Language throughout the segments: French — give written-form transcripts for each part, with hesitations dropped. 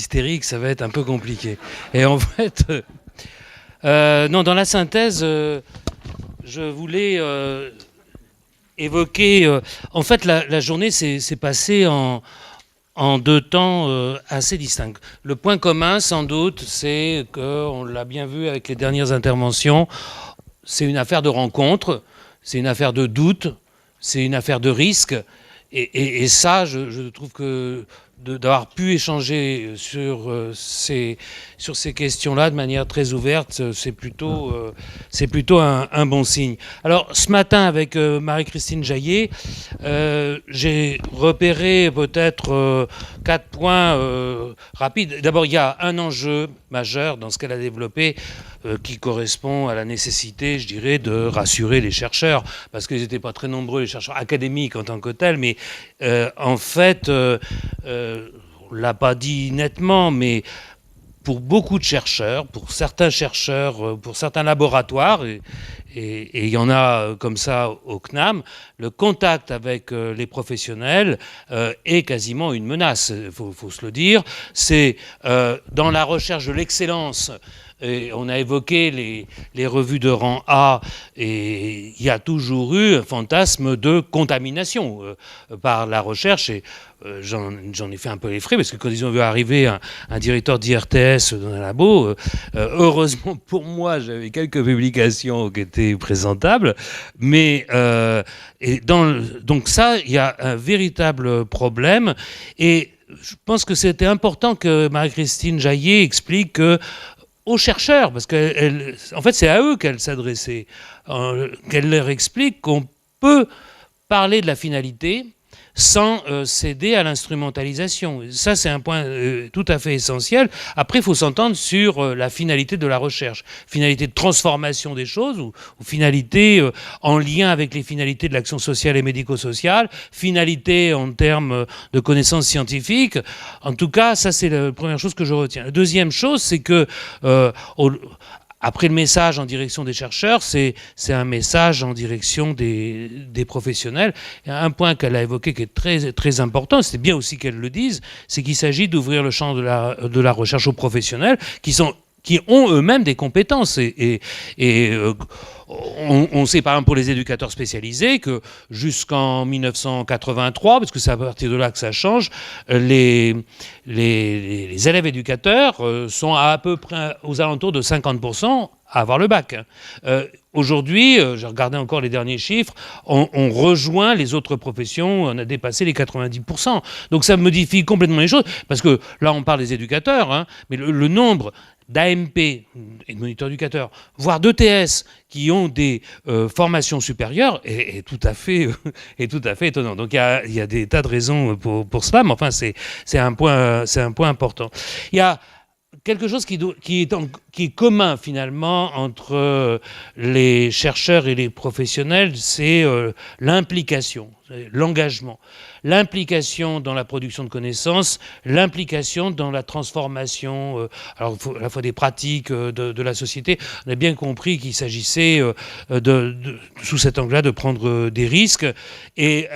hystérique, ça va être un peu compliqué. Et en fait, non, dans la synthèse, je voulais évoquer... en fait, la journée s'est passée en deux temps assez distincts. Le point commun, sans doute, c'est qu'on l'a bien vu avec les dernières interventions, c'est une affaire de rencontre, c'est une affaire de doute, c'est une affaire de risque. Et ça, je trouve que d'avoir pu échanger sur ces questions-là de manière très ouverte, c'est plutôt un bon signe. Alors, ce matin, avec Marie-Christine Jaillet, j'ai repéré peut-être 4 points rapides. D'abord, il y a un enjeu majeur dans ce qu'elle a développé qui correspond à la nécessité, je dirais, de rassurer les chercheurs, parce qu'ils n'étaient pas très nombreux, les chercheurs académiques en tant que tels, mais en fait, on ne l'a pas dit nettement, mais pour beaucoup de chercheurs, pour certains chercheurs, pour certains laboratoires, et il y en a comme ça au CNAM, le contact avec les professionnels est quasiment une menace, il faut se le dire. C'est dans la recherche de l'excellence. Et on a évoqué les revues de rang A, et il y a toujours eu un fantasme de contamination par la recherche. Et j'en ai fait un peu les frais, parce que quand ils ont vu arriver un directeur d'IRTS dans un labo, heureusement pour moi, j'avais quelques publications qui étaient présentables. Mais donc ça, il y a un véritable problème. Et je pense que c'était important que Marie-Christine Jaillet explique que aux chercheurs, parce qu'en fait c'est à eux qu'elle s'adressait, qu'elle leur explique qu'on peut parler de la finalité sans céder à l'instrumentalisation. Ça, c'est un point tout à fait essentiel. Après, il faut s'entendre sur la finalité de la recherche. Finalité de transformation des choses, ou finalité en lien avec les finalités de l'action sociale et médico-sociale, finalité en termes de connaissances scientifiques. En tout cas, ça, c'est la première chose que je retiens. La deuxième chose, c'est que après le message en direction des chercheurs, c'est un message en direction des professionnels. Il y a un point qu'elle a évoqué qui est très, très important, c'est bien aussi qu'elle le dise, c'est qu'il s'agit d'ouvrir le champ de la recherche aux professionnels qui ont eux-mêmes des compétences. On sait par exemple pour les éducateurs spécialisés que jusqu'en 1983, parce que c'est à partir de là que ça change, les élèves éducateurs sont à peu près aux alentours de 50% à avoir le bac. Aujourd'hui, j'ai regardé encore les derniers chiffres, on rejoint les autres professions, on a dépassé les 90%. Donc ça modifie complètement les choses, parce que là on parle des éducateurs, mais le nombre d'AMP et de moniteurs éducateurs, voire d'ETS qui ont des formations supérieures est tout à fait étonnant. Donc il y a des tas de raisons pour cela, mais enfin c'est un point important. Il y a quelque chose qui est commun finalement entre les chercheurs et les professionnels, c'est l'implication, l'engagement. L'implication dans la production de connaissances, l'implication dans la transformation, alors à la fois des pratiques de la société. On a bien compris qu'il s'agissait sous cet angle-là de prendre des risques. Et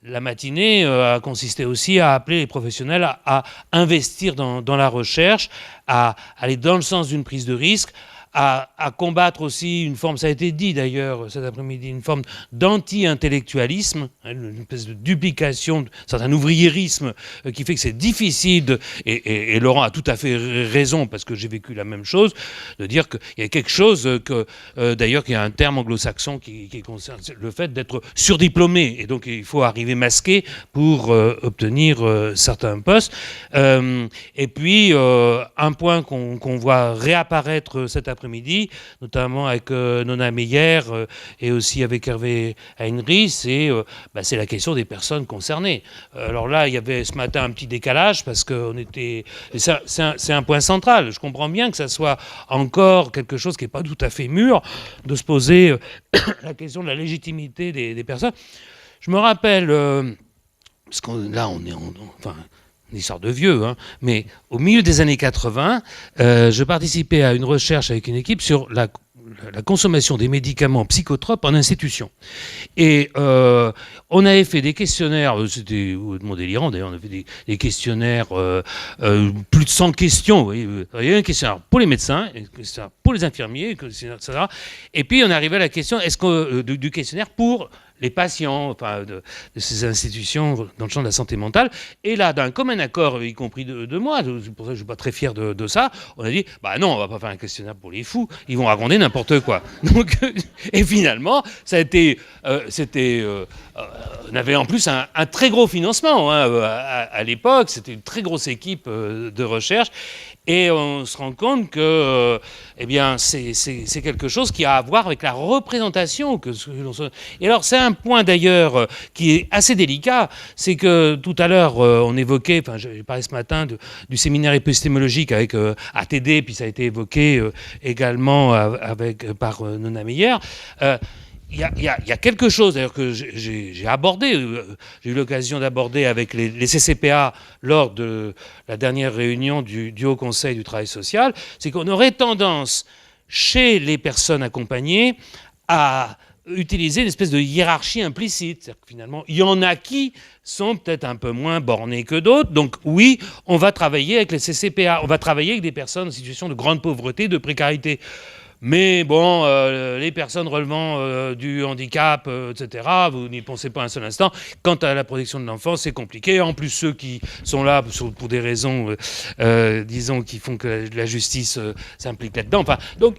la matinée a consisté aussi à appeler les professionnels à investir dans la recherche, à aller dans le sens d'une prise de risque, à combattre aussi une forme, ça a été dit d'ailleurs cet après-midi, une forme d'anti-intellectualisme, une espèce de duplication, un certain ouvriérisme qui fait que c'est difficile, et Laurent a tout à fait raison, parce que j'ai vécu la même chose, de dire qu'il y a quelque chose d'ailleurs, qu'il y a un terme anglo-saxon qui concerne le fait d'être surdiplômé, et donc il faut arriver masqué pour obtenir certains postes. Et puis, un point qu'on voit réapparaître cet après-midi, notamment avec Nona Meyer et aussi avec Hervé Heinrich, c'est la question des personnes concernées. Alors là, il y avait ce matin un petit décalage, parce que c'est un point central. Je comprends bien que ça soit encore quelque chose qui n'est pas tout à fait mûr, de se poser la question de la légitimité des personnes. Je me rappelle, parce que là, on est une histoire de vieux, mais au milieu des années 80, je participais à une recherche avec une équipe sur la consommation des médicaments psychotropes en institution. Et on avait fait des questionnaires, c'était mon délirant d'ailleurs, on a fait des questionnaires, plus de 100 questions. Vous voyez, il y a un questionnaire pour les médecins, un questionnaire pour les infirmiers, etc. Et puis on arrivait à la question du questionnaire pour les patients, enfin, de ces institutions dans le champ de la santé mentale. Et là, d'un commun accord, y compris de moi, c'est pour ça que je ne suis pas très fier de ça, on a dit, bah non, on ne va pas faire un questionnaire pour les fous, ils vont raconter n'importe quoi. Donc, et finalement, ça a été, on avait en plus un très gros financement à l'époque, c'était une très grosse équipe de recherche. Et on se rend compte que eh bien, c'est quelque chose qui a à voir avec la représentation. Et alors, c'est un point d'ailleurs qui est assez délicat. C'est que tout à l'heure, on évoquait, enfin, j'ai parlé ce matin du séminaire épistémologique avec ATD, puis ça a été évoqué également par Nona Meyer. Il y a quelque chose d'ailleurs que j'ai abordé, j'ai eu l'occasion d'aborder avec les CCPA lors de la dernière réunion du Haut Conseil du travail social, c'est qu'on aurait tendance, chez les personnes accompagnées, à utiliser une espèce de hiérarchie implicite. C'est-à-dire que finalement, il y en a qui sont peut-être un peu moins bornés que d'autres. Donc oui, on va travailler avec les CCPA, on va travailler avec des personnes en situation de grande pauvreté, de précarité. Mais bon, les personnes relevant du handicap, etc., vous n'y pensez pas un seul instant. Quant à la protection de l'enfance, c'est compliqué. En plus, ceux qui sont là pour des raisons, disons, qui font que la justice s'implique là-dedans. Enfin, donc,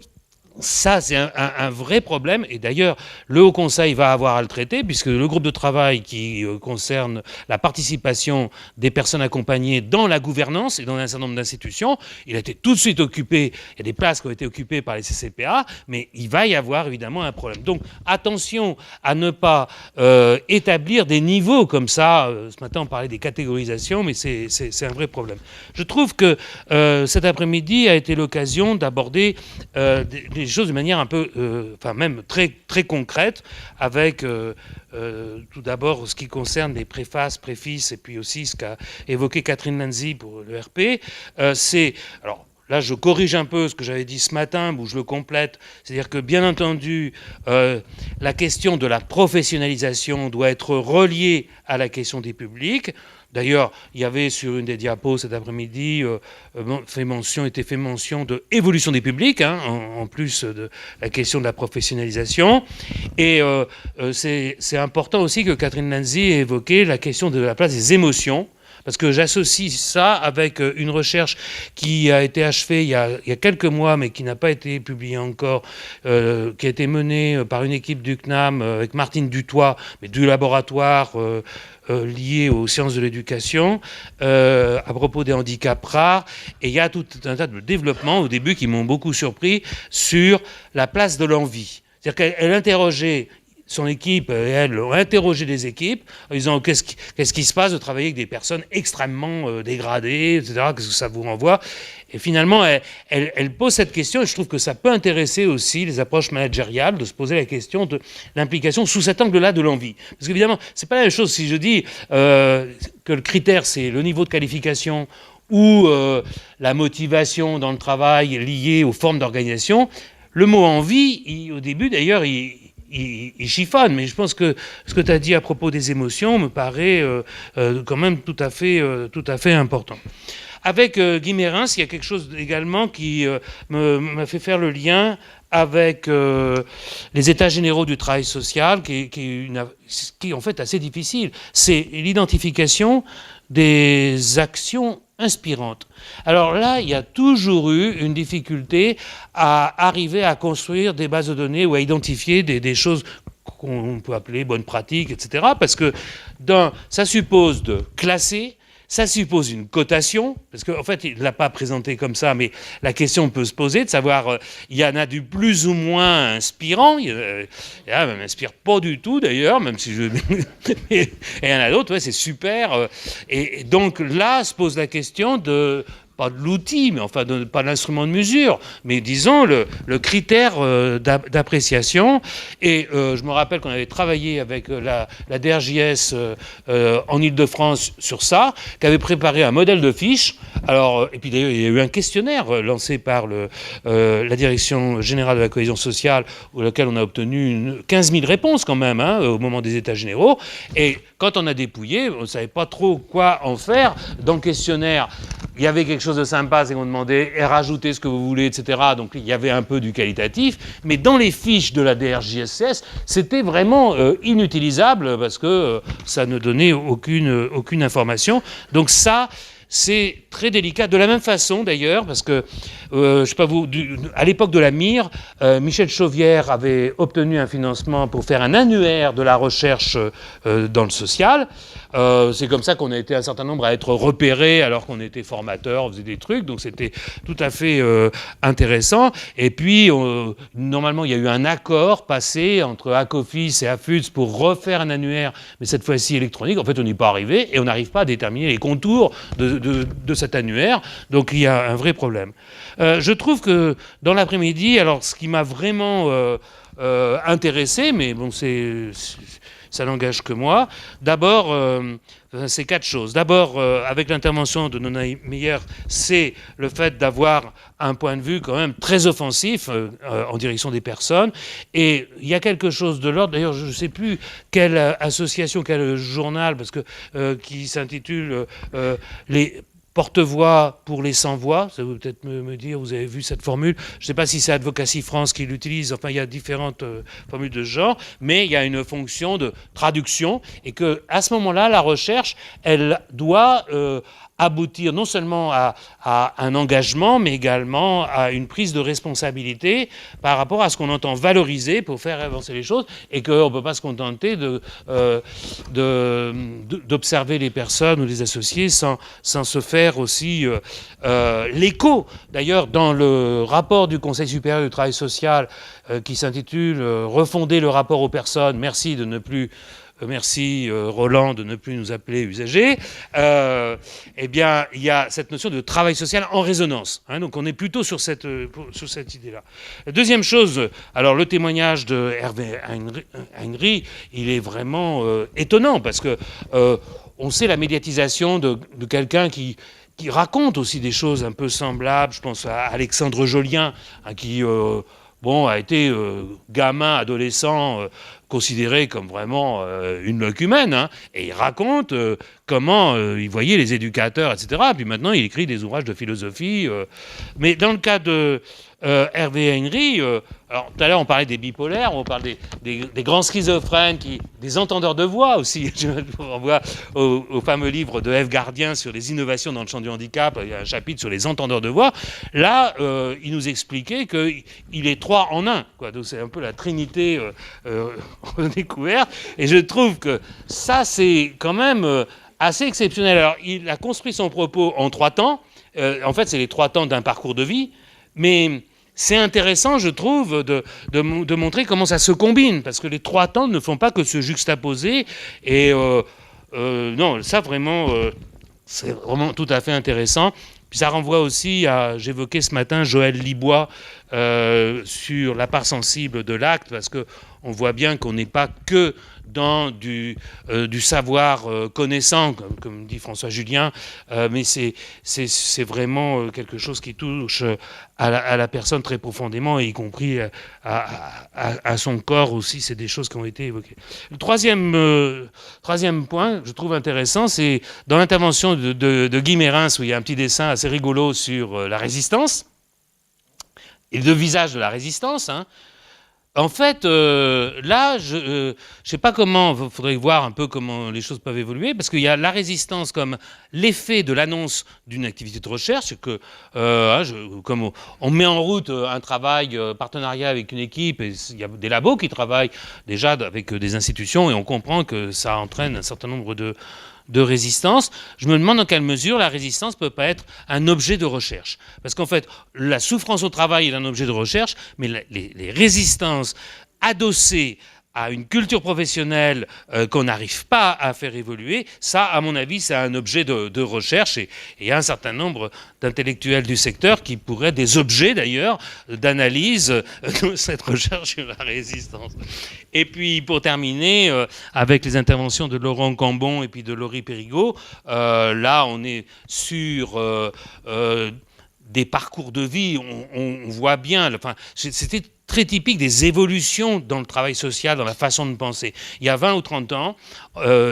ça, c'est un vrai problème. Et d'ailleurs, le Haut Conseil va avoir à le traiter, puisque le groupe de travail qui concerne la participation des personnes accompagnées dans la gouvernance et dans un certain nombre d'institutions, il a été tout de suite occupé. Il y a des places qui ont été occupées par les CCPA, mais il va y avoir évidemment un problème. Donc, attention à ne pas établir des niveaux comme ça. Ce matin, on parlait des catégorisations, mais c'est un vrai problème. Je trouve que cet après-midi a été l'occasion d'aborder des choses de manière un peu, enfin même très, très concrète, avec tout d'abord ce qui concerne les préfaces, préfices, et puis aussi ce qu'a évoqué Catherine Lanzi pour le RP. Alors, là, je corrige un peu ce que j'avais dit ce matin, où je le complète. C'est-à-dire que, bien entendu, la question de la professionnalisation doit être reliée à la question des publics. D'ailleurs, il y avait sur une des diapos cet après-midi était fait mention de évolution des publics, hein, en plus de la question de la professionnalisation. Et c'est important aussi que Catherine Lanzi ait évoqué la question de la place des émotions. Parce que j'associe ça avec une recherche qui a été achevée il y a quelques mois, mais qui n'a pas été publiée encore, qui a été menée par une équipe du CNAM avec Martine Dutoit, mais du laboratoire lié aux sciences de l'éducation, à propos des handicaps rares. Et il y a tout un tas de développements au début qui m'ont beaucoup surpris sur la place de l'envie. C'est-à-dire qu'elle interrogeait son équipe, et elle ont interrogé des équipes en disant qu'est-ce qui se passe de travailler avec des personnes extrêmement dégradées, etc., qu'est-ce que ça vous renvoie. Et finalement, elle pose cette question, et je trouve que ça peut intéresser aussi les approches managériales, de se poser la question de l'implication sous cet angle-là de l'envie. Parce qu'évidemment, c'est pas la même chose si je dis que le critère, c'est le niveau de qualification ou la motivation dans le travail liée aux formes d'organisation. Le mot envie, au début d'ailleurs, il chiffonne, mais je pense que ce que tu as dit à propos des émotions me paraît quand même tout à fait important. Avec Guy Mérins, il y a quelque chose également qui m'a fait faire le lien avec les états généraux du travail social, qui est en fait assez difficile. C'est l'identification des actions inspirantes. Alors là, il y a toujours eu une difficulté à arriver à construire des bases de données ou à identifier des choses qu'on peut appeler bonnes pratiques, etc. Parce que ça suppose de classer, ça suppose une cotation, parce qu'en fait, il ne l'a pas présenté comme ça, mais la question peut se poser, de savoir, il y en a du plus ou moins inspirant, il y en a même m'inspire pas du tout d'ailleurs, même si et il y en a d'autres, ouais, c'est super. Et donc là, se pose la question de pas de l'outil, mais enfin pas l'instrument de mesure, mais disons le critère d'appréciation. Et je me rappelle qu'on avait travaillé avec la DRJS en Ile-de-France sur ça, qui avait préparé un modèle de fiche. Alors, et puis d'ailleurs, il y a eu un questionnaire lancé par la Direction générale de la cohésion sociale, auquel on a obtenu 15 000 réponses quand même, hein, au moment des États généraux. Et quand on a dépouillé, on ne savait pas trop quoi en faire. Dans le questionnaire, il y avait quelque chose de sympa, c'est qu'on demandait « rajoutez ce que vous voulez », etc. Donc il y avait un peu du qualitatif. Mais dans les fiches de la DRJSS, c'était vraiment inutilisable parce que ça ne donnait aucune information. Donc ça, c'est très délicat. De la même façon, d'ailleurs, parce que, je sais pas vous, à l'époque de la MIR, Michel Chauvière avait obtenu un financement pour faire un annuaire de la recherche dans le social. C'est comme ça qu'on a été un certain nombre à être repérés alors qu'on était formateurs, on faisait des trucs, donc c'était tout à fait intéressant. Et puis, normalement, il y a eu un accord passé entre Acofis et AFUTS pour refaire un annuaire, mais cette fois-ci électronique. En fait, on n'y est pas arrivé et on n'arrive pas à déterminer les contours de cet annuaire. Donc, il y a un vrai problème. Je trouve que dans l'après-midi, alors ce qui m'a vraiment intéressé, mais bon, ça n'engage que moi. D'abord, c'est 4 choses. D'abord, avec l'intervention de Nona Meyer, c'est le fait d'avoir un point de vue quand même très offensif en direction des personnes. Et il y a quelque chose de l'ordre, d'ailleurs, je ne sais plus quelle association, quel journal, parce que qui s'intitule les porte-voix pour les sans-voix, ça vous peut-être me dire, vous avez vu cette formule, je ne sais pas si c'est Advocacy France qui l'utilise, enfin il y a différentes formules de ce genre, mais il y a une fonction de traduction, et qu'à ce moment-là, la recherche, elle doit aboutir non seulement à un engagement, mais également à une prise de responsabilité par rapport à ce qu'on entend valoriser pour faire avancer les choses, et qu'on ne peut pas se contenter d'observer les personnes ou les associés sans se faire aussi l'écho. D'ailleurs, dans le rapport du Conseil supérieur du travail social qui s'intitule « Refonder le rapport aux personnes », merci de ne plus... Merci Roland de ne plus nous appeler usagers. Eh bien, il y a cette notion de travail social en résonance. Hein, donc, on est plutôt sur cette idée-là. La deuxième chose, alors le témoignage de Hervé Heinrich, il est vraiment étonnant parce que on sait la médiatisation de quelqu'un qui raconte aussi des choses un peu semblables. Je pense à Alexandre Jolien, hein, qui a été gamin, adolescent, considéré comme vraiment une locumène, hein, et il raconte comment il voyait les éducateurs, etc. Puis maintenant, il écrit des ouvrages de philosophie. Mais dans le cas de Hervé Heinrich, alors tout à l'heure on parlait des bipolaires, on parle des grands schizophrènes, des entendeurs de voix aussi. Je vous renvoie au fameux livre de F. Gardien sur les innovations dans le champ du handicap. Il y a un chapitre sur les entendeurs de voix. Là, il nous expliquait qu'il est 3 en 1. Quoi. Donc c'est un peu la trinité redécouverte. Et je trouve que ça, c'est quand même assez exceptionnel. Alors, il a construit son propos en 3 temps. En fait, c'est les 3 temps d'un parcours de vie. Mais c'est intéressant, je trouve, de montrer comment ça se combine, parce que les 3 temps ne font pas que se juxtaposer. Et non, ça vraiment, c'est vraiment tout à fait intéressant. Puis ça renvoie aussi à, j'évoquais ce matin Joël Libois sur la part sensible de l'acte, parce qu'on voit bien qu'on n'est pas que dans du savoir connaissant, comme dit François Julien, mais c'est vraiment quelque chose qui touche à la personne très profondément, y compris à son corps aussi. C'est des choses qui ont été évoquées. Le troisième point, je trouve intéressant, c'est dans l'intervention de Guy Mérins, où il y a un petit dessin assez rigolo sur la résistance, et le visage de la résistance, hein. En fait, là, je ne sais pas comment, il faudrait voir un peu comment les choses peuvent évoluer, parce qu'il y a la résistance comme l'effet de l'annonce d'une activité de recherche, que comme on met en route un travail partenariat avec une équipe, et il y a des labos qui travaillent déjà avec des institutions, et on comprend que ça entraîne un certain nombre de résistance. Je me demande dans quelle mesure la résistance ne peut pas être un objet de recherche. Parce qu'en fait, la souffrance au travail est un objet de recherche, mais les résistances adossées à une culture professionnelle qu'on n'arrive pas à faire évoluer, ça, à mon avis, c'est un objet de recherche et il y a un certain nombre d'intellectuels du secteur qui pourraient, des objets d'ailleurs, d'analyse de cette recherche sur la résistance. Et puis, pour terminer, avec les interventions de Laurent Cambon et puis de Laurie Périgot, là, on est sur des parcours de vie, on voit bien, enfin, c'était très typique des évolutions dans le travail social, dans la façon de penser. Il y a 20 ou 30 ans,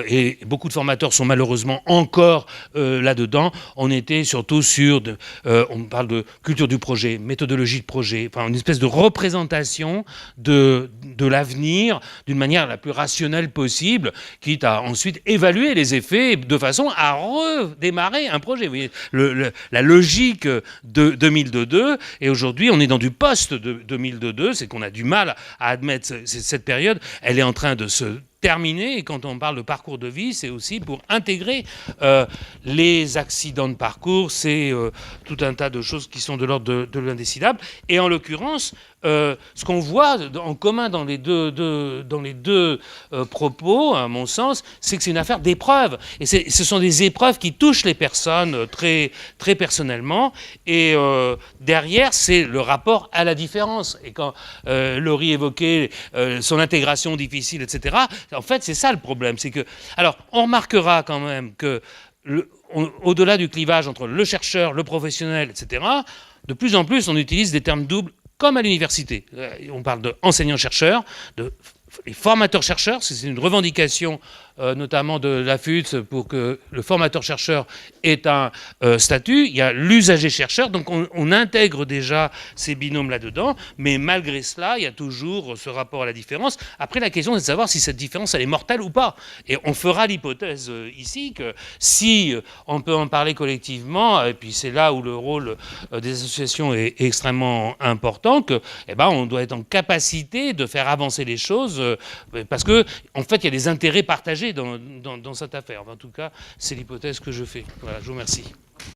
et beaucoup de formateurs sont malheureusement encore là-dedans, on était surtout sur, on parle de culture du projet, méthodologie de projet, enfin une espèce de représentation de l'avenir d'une manière la plus rationnelle possible, quitte à ensuite évaluer les effets de façon à redémarrer un projet. Vous voyez, la logique de 2002, et aujourd'hui on est dans du post-2002, c'est qu'on a du mal à admettre cette période, elle est en train de se terminer, et quand on parle de parcours de vie, c'est aussi pour intégrer les accidents de parcours, c'est tout un tas de choses qui sont de l'ordre de l'indécidable, et en l'occurrence, ce qu'on voit en commun dans les deux propos, à mon sens, c'est que c'est une affaire d'épreuves, et ce sont des épreuves qui touchent les personnes très, très personnellement, et derrière, c'est le rapport à la différence, et quand Laurie évoquait son intégration difficile, etc., en fait, c'est ça le problème. C'est que, alors, on remarquera quand même que, au-delà du clivage entre le chercheur, le professionnel, etc., de plus en plus, on utilise des termes doubles, comme à l'université. On parle d'enseignants-chercheurs, de formateurs-chercheurs, c'est une revendication notamment de la FUTS pour que le formateur-chercheur ait un statut. Il y a l'usager-chercheur, donc on intègre déjà ces binômes là-dedans, mais malgré cela, il y a toujours ce rapport à la différence. Après, la question, c'est de savoir si cette différence, elle est mortelle ou pas. Et on fera l'hypothèse ici que si on peut en parler collectivement, et puis c'est là où le rôle des associations est extrêmement important, que, eh ben, on doit être en capacité de faire avancer les choses, parce que, en fait, il y a des intérêts partagés dans cette affaire. En tout cas, c'est l'hypothèse que je fais. Voilà, je vous remercie.